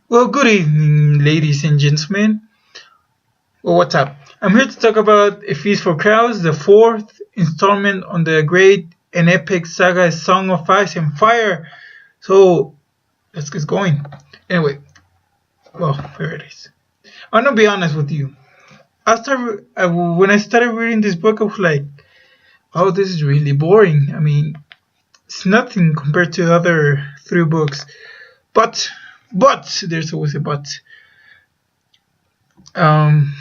Well, good evening, ladies and gentlemen. Well, what's up? I'm here to talk about A Feast for Crows, the fourth installment on the great and epic saga Song of Ice and Fire. So, let's get going. Anyway, well, here it is. I'm gonna be honest with you. When I started reading this book, I was like, oh, this is really boring. I mean, it's nothing compared to other three books. But, there's always a but. Um,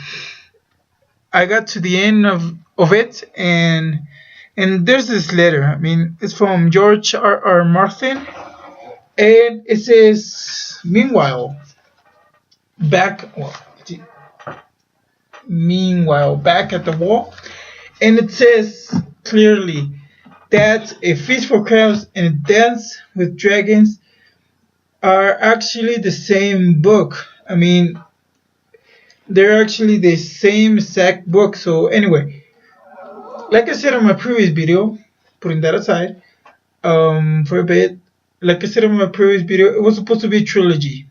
I got to the end of it, and there's this letter. I mean, it's from George R. Martin, and it says, back, well, meanwhile, back at the wall, and it says clearly that A Feast for Crows and A Dance with Dragons are actually the same book. I mean, they're actually the same exact book. So anyway, like I said in my previous video, putting that aside for a bit, like I said in my previous video, it was supposed to be a trilogy.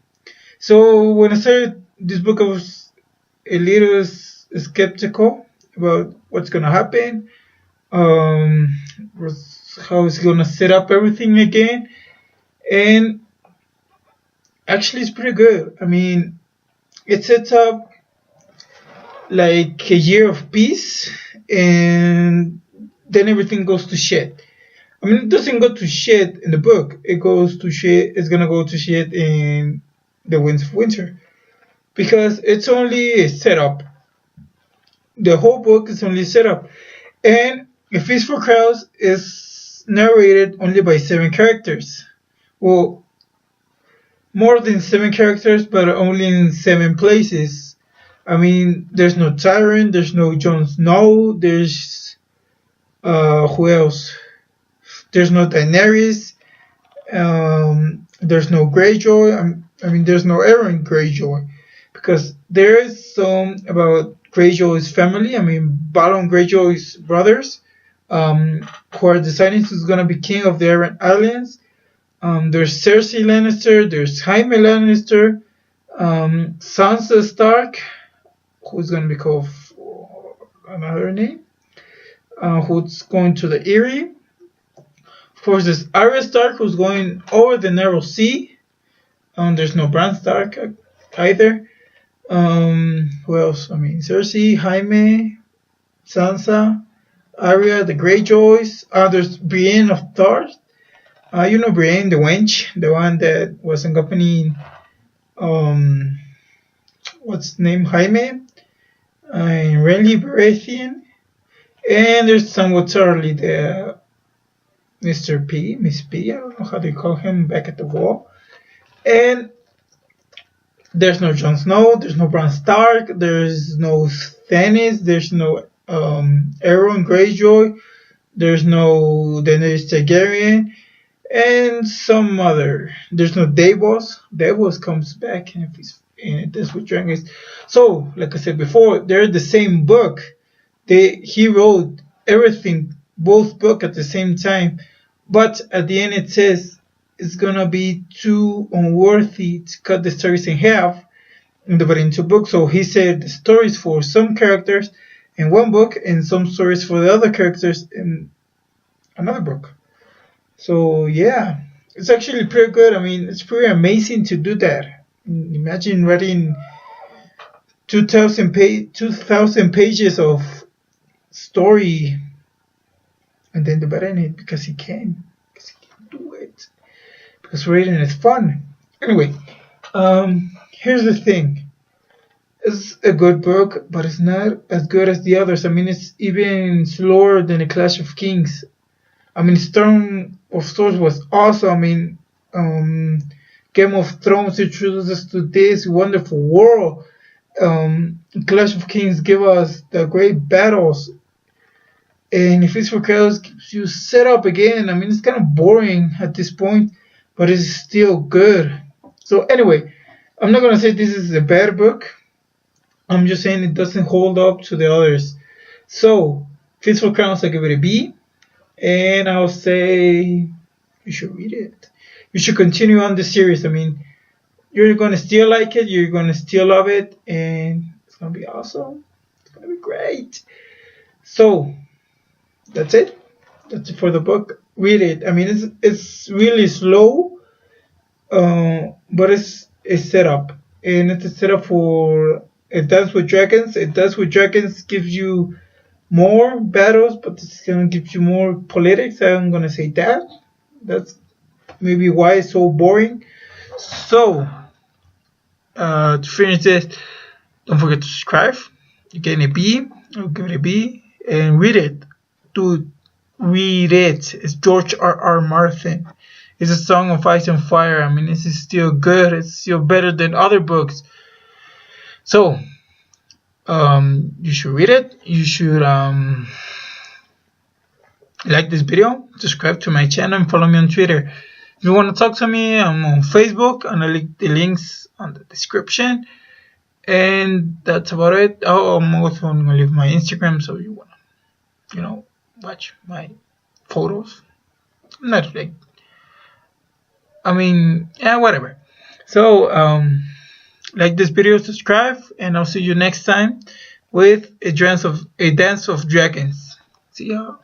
So when I started this book, I was a little skeptical about what's gonna happen, um, how it's gonna set up everything again, and actually it's pretty good. I mean, it sets up like a year of peace, and then everything goes to shit. I mean, it doesn't go to shit in the book. It goes to shit. It's gonna go to shit in the Winds of Winter because it's only a setup. The whole book is only a setup, and A Feast for Crows is narrated only by 7 characters. Well, more than 7 characters, but only in 7 places. I mean, there's no Tyrion, there's no Jon Snow, there's who else? There's no Daenerys. There's no Greyjoy. I mean, there's no Aaron Greyjoy because there is some about Greyjoy's family. I mean, Balon Greyjoy's brothers, who are deciding who's gonna be king of the Iron Islands. There's Cersei Lannister. There's Jaime Lannister. Sansa Stark, who's gonna be called another name. Who's going to the Eyrie. Of course, there's Arya Stark, who's going over the Narrow Sea. There's no Bran Stark either. Who else? I mean, Cersei, Jaime, Sansa, Arya, the Greyjoys. There's Brienne of Tarth. You know Brienne, the wench, the one that was accompanying, what's his name, Jaime, and Renly Baratheon. And there's somewhat Charlie, the Mr. P, Miss P, I don't know how they call him, back at the wall. And there's no Jon Snow, there's no Bran Stark, there's no Stannis, there's no Aeron Greyjoy, there's no Daenerys Targaryen, and some other. There's no Davos. Davos comes back and if he's in this with dragons. So, like I said before, they're the same book. He wrote everything, both book at the same time, but at the end it says it's gonna be too unworthy to cut the stories in half and divide into books. So he said the stories for some characters in one book and some stories for the other characters in another book. So yeah, it's actually pretty good. I mean, it's pretty amazing to do that. Imagine writing 2,000 pages of story and then debating it because he can do it because reading is fun. Anyway, here's the thing. It's a good book, but it's not as good as the others. I mean, it's even slower than A Clash of Kings. I mean, Storm of Swords was awesome. I mean, Game of Thrones introduced us to this wonderful world. Clash of Kings give us the great battles, and if it's for Chaos, keeps you set up again. I mean, it's kind of boring at this point, but it's still good. So anyway, I'm not gonna say this is a bad book. I'm just saying it doesn't hold up to the others. So, Feast for Crowns, I give it a B. And I'll say you should read it. You should continue on the series. I mean, you're gonna still like it, you're gonna still love it, and it's gonna be awesome. It's gonna be great. So that's it. That's it for the book. Read it. I mean, it's really slow, but it's set up, and it's a setup for A Dance with Dragons. A Dance with Dragons gives you more battles, but it's gonna give you more politics. I'm gonna say that. That's maybe why it's so boring. So to finish this, don't forget to subscribe. You're getting a B. I'll give it a B, and read it. Dude, read it. It's George R.R. Martin. It's a Song of Ice and Fire. I mean, this is still good. It's still better than other books. So, you should read it. You should like this video, subscribe to my channel, and follow me on Twitter. If you want to talk to me, I'm on Facebook, and I'll link the links on the description. And that's about it. Oh, I'm also going to leave my Instagram, so you want to, watch my photos. I'm not like, whatever. So, like this video, subscribe, and I'll see you next time with A Dance of Dragons. See ya.